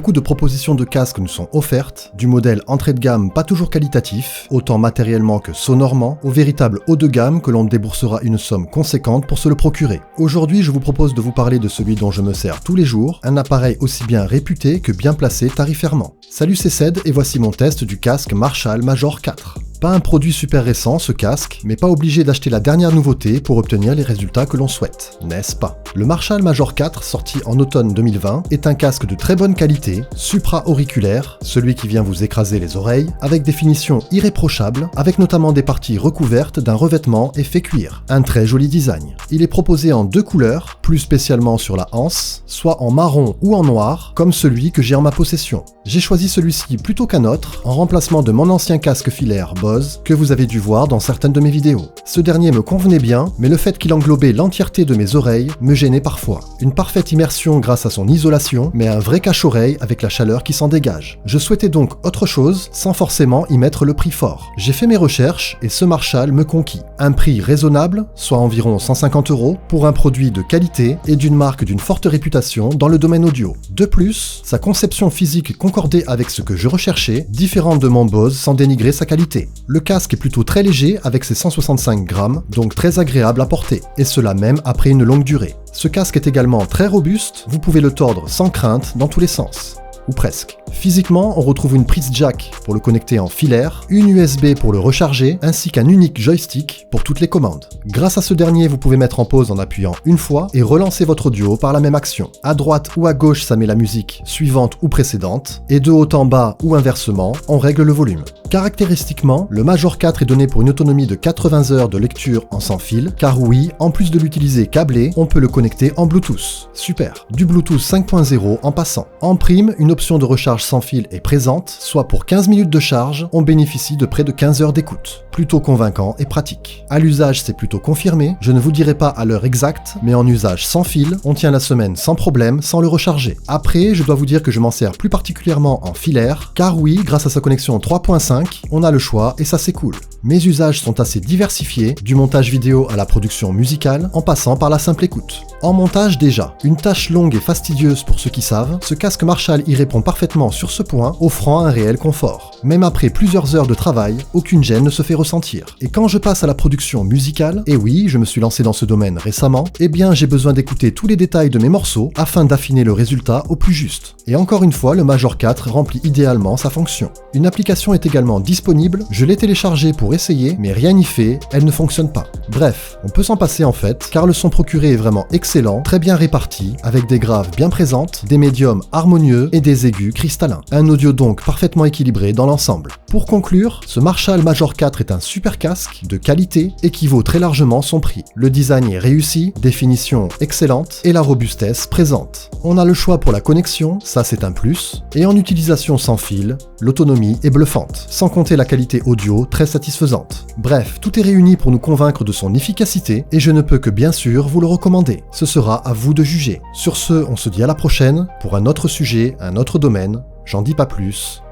beaucoup de propositions de casques nous sont offertes, du modèle entrée de gamme pas toujours qualitatif, autant matériellement que sonorement, au véritable haut de gamme que l'on déboursera une somme conséquente pour se le procurer. Aujourd'hui, je vous propose de vous parler de celui dont je me sers tous les jours, un appareil aussi bien réputé que bien placé tarifairement. Salut, c'est Ced et voici mon test du casque Marshall Major 4. Pas un produit super récent ce casque, mais pas obligé d'acheter la dernière nouveauté pour obtenir les résultats que l'on souhaite, n'est-ce pas? Le Marshall Major 4, sorti en automne 2020, est un casque de très bonne qualité, supra-auriculaire, celui qui vient vous écraser les oreilles, avec des finitions irréprochables, avec notamment des parties recouvertes d'un revêtement effet cuir. Un très joli design. Il est proposé en deux couleurs, plus spécialement sur la anse, soit en marron ou en noir, comme celui que j'ai en ma possession. J'ai choisi celui-ci plutôt qu'un autre, en remplacement de mon ancien casque filaire Bose, que vous avez dû voir dans certaines de mes vidéos. Ce dernier me convenait bien, mais le fait qu'il englobait l'entièreté de mes oreilles me gênait parfois. Une parfaite immersion grâce à son isolation, mais un vrai cache-oreille avec la chaleur qui s'en dégage. Je souhaitais donc autre chose, sans forcément y mettre le prix fort. J'ai fait mes recherches, et ce Marshall me conquit. Un prix raisonnable, soit environ 150 €, pour un produit de qualité et d'une marque d'une forte réputation dans le domaine audio. De plus, sa conception physique concordait avec ce que je recherchais, différent de mon Bose sans dénigrer sa qualité. Le casque est plutôt très léger avec ses 165 grammes, donc très agréable à porter, et cela même après une longue durée. Ce casque est également très robuste, vous pouvez le tordre sans crainte dans tous les sens. Ou presque. Physiquement, on retrouve une prise jack pour le connecter en filaire, une USB pour le recharger, ainsi qu'un unique joystick pour toutes les commandes. Grâce à ce dernier, vous pouvez mettre en pause en appuyant une fois et relancer votre audio par la même action. À droite ou à gauche, ça met la musique suivante ou précédente, et de haut en bas ou inversement, on règle le volume. Caractéristiquement, le Major 4 est donné pour une autonomie de 80 heures de lecture en sans fil, car oui, en plus de l'utiliser câblé, on peut le connecter en Bluetooth. Super. Du Bluetooth 5.0 en passant. En prime, une option de recharge sans fil est présente, soit pour 15 minutes de charge, on bénéficie de près de 15 heures d'écoute. Plutôt convaincant et pratique. À l'usage, c'est plutôt confirmé, je ne vous dirai pas à l'heure exacte, mais en usage sans fil, on tient la semaine sans problème, sans le recharger. Après, je dois vous dire que je m'en sers plus particulièrement en filaire, car oui, grâce à sa connexion 3.5, on a le choix et ça c'est cool. Mes usages sont assez diversifiés, du montage vidéo à la production musicale, en passant par la simple écoute. En montage déjà, une tâche longue et fastidieuse pour ceux qui savent, ce casque Marshall y répond parfaitement sur ce point, offrant un réel confort. Même après plusieurs heures de travail, aucune gêne ne se fait ressentir. Et quand je passe à la production musicale, et oui, je me suis lancé dans ce domaine récemment, eh bien j'ai besoin d'écouter tous les détails de mes morceaux afin d'affiner le résultat au plus juste. Et encore une fois, le Major 4 remplit idéalement sa fonction. Une application est également disponible, je l'ai téléchargée pour essayer, mais rien n'y fait, elle ne fonctionne pas. Bref, on peut s'en passer en fait, car le son procuré est vraiment excellent, très bien réparti, avec des graves bien présentes, des médiums harmonieux et des aigus cristallins. Un audio donc parfaitement équilibré dans l'ensemble. Pour conclure, ce Marshall Major 4 est un super casque de qualité et qui vaut très largement son prix. Le design est réussi, définition excellente et la robustesse présente. On a le choix pour la connexion, ça c'est un plus, et en utilisation sans fil, l'autonomie est bluffante, sans compter la qualité audio très satisfaisante. Bref, tout est réuni pour nous convaincre de son efficacité et je ne peux que bien sûr vous le recommander. Ce sera à vous de juger. Sur ce, on se dit à la prochaine pour un autre sujet, un autre domaine. J'en dis pas plus.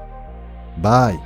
Bye.